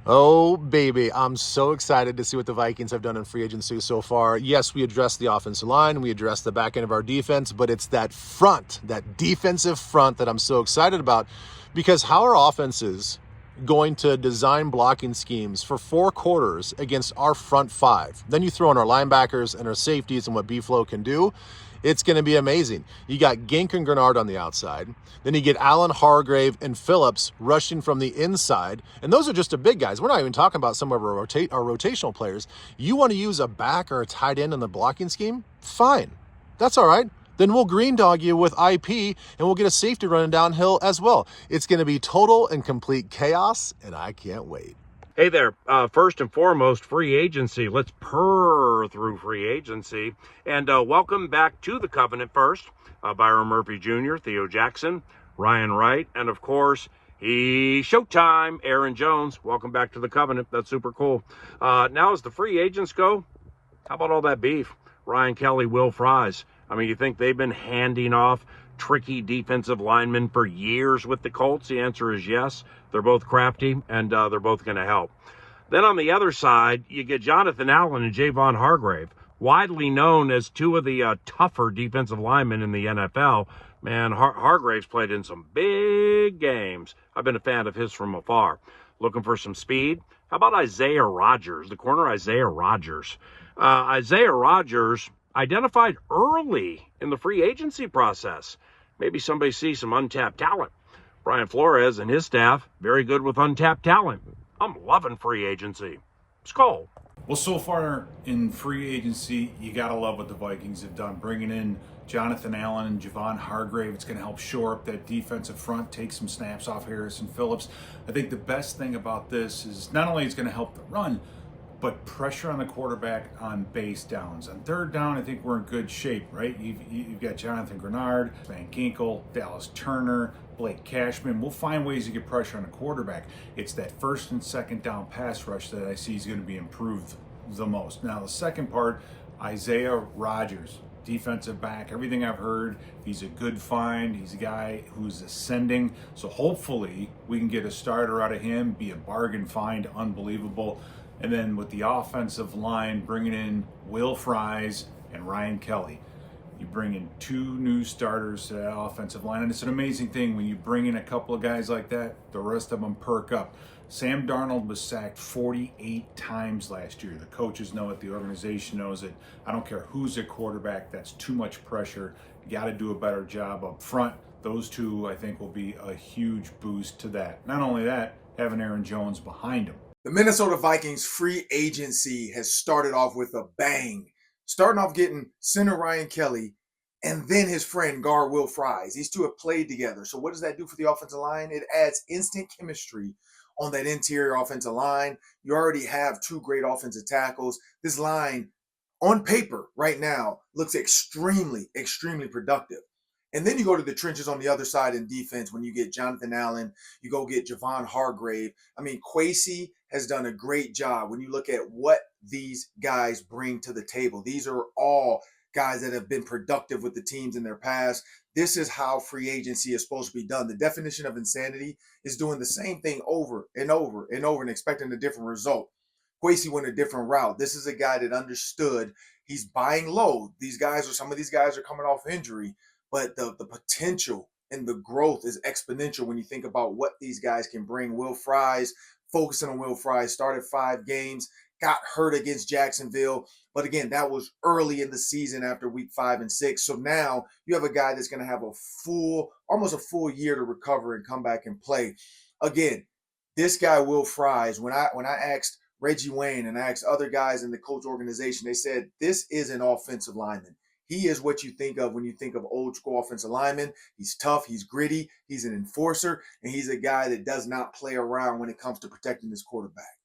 Oh, baby. I'm so excited to see what the Vikings have done in free agency so far. Yes, we addressed the offensive line, we addressed the back end of our defense, but it's that front, that defensive front that I'm so excited about because how are offenses going to design blocking schemes for 4 quarters against our front five? Then you throw in our linebackers and our safeties and what B-Flow can do. It's going to be amazing. You got Gink and Grenard on the outside. Then you get Allen, Hargrave, and Phillips rushing from the inside. And those are just the big guys. We're not even talking about some of our rotational players. You want to use a back or a tight end in the blocking scheme? Fine. That's all right. Then we'll green dog you with IP and we'll get a safety running downhill as well. It's going to be total and complete chaos, and I can't wait. Hey there, first and foremost, free agency. Let's purr through free agency. And welcome back to the Covenant first. Byron Murphy Jr., Theo Jackson, Ryan Wright, and of course, Showtime, Aaron Jones. Welcome back to the Covenant. That's super cool. Now as the free agents go, how about all that beef? Ryan Kelly, Will Fries. I mean, you think they've been handing off tricky defensive linemen for years with the Colts? The answer is yes. They're both crafty, and they're both going to help. Then on the other side, you get Jonathan Allen and Javon Hargrave, widely known as two of the tougher defensive linemen in the NFL. Man, Hargrave's played in some big games. I've been a fan of his from afar. Looking for some speed? How about Isaiah Rodgers, the corner Isaiah Rodgers? Isaiah Rodgers identified early in the free agency process. Maybe somebody sees some untapped talent. Brian Flores and his staff, very good with untapped talent. I'm loving free agency. Skull. Well, so far in free agency, you got to love what the Vikings have done. Bringing in Jonathan Allen and Javon Hargrave, it's going to help shore up that defensive front, take some snaps off Harrison Phillips. I think the best thing about this is not only it's going to help the run, but pressure on the quarterback on base downs. On third down, I think we're in good shape, right? You've got Jonathan Grenard, Van Ginkel, Dallas Turner, Blake Cashman. We'll find ways to get pressure on the quarterback. It's that first and second down pass rush that I see is going to be improved the most. Now, the second part, Isaiah Rodgers, defensive back. Everything I've heard, he's a good find. He's a guy who's ascending. So hopefully we can get a starter out of him, be a bargain find, unbelievable. And then with the offensive line, bringing in Will Fries and Ryan Kelly. You bring in two new starters to that offensive line. And it's an amazing thing when you bring in a couple of guys like that, the rest of them perk up. Sam Darnold was sacked 48 times last year. The coaches know it. The organization knows it. I don't care who's at quarterback. That's too much pressure. You got to do a better job up front. Those two, I think, will be a huge boost to that. Not only that, having Aaron Jones behind him. The Minnesota Vikings free agency has started off with a bang. Starting off getting center Ryan Kelly and then his friend guard Will Fries. These two have played together. So what does that do for the offensive line? It adds instant chemistry on that interior offensive line. You already have two great offensive tackles. This line on paper right now looks extremely, extremely productive. And then you go to the trenches on the other side in defense when you get Jonathan Allen, you go get Javon Hargrave. I mean, Kwesi has done a great job when you look at what these guys bring to the table. These are all guys that have been productive with the teams in their past. This is how free agency is supposed to be done. The definition of insanity is doing the same thing over and over and over and expecting a different result. Kwesi went a different route. This is a guy that understood he's buying low. Some of these guys are coming off injury. But the potential and the growth is exponential when you think about what these guys can bring. Will Fries, focusing on Will Fries, started 5 games, got hurt against Jacksonville. But again, that was early in the season after week 5 and 6. So now you have a guy that's going to have almost a full year to recover and come back and play. Again, this guy, Will Fries, when I asked Reggie Wayne and I asked other guys in the coach organization, they said, this is an offensive lineman. He is what you think of when you think of old school offensive lineman. He's tough, he's gritty, he's an enforcer, and he's a guy that does not play around when it comes to protecting his quarterback.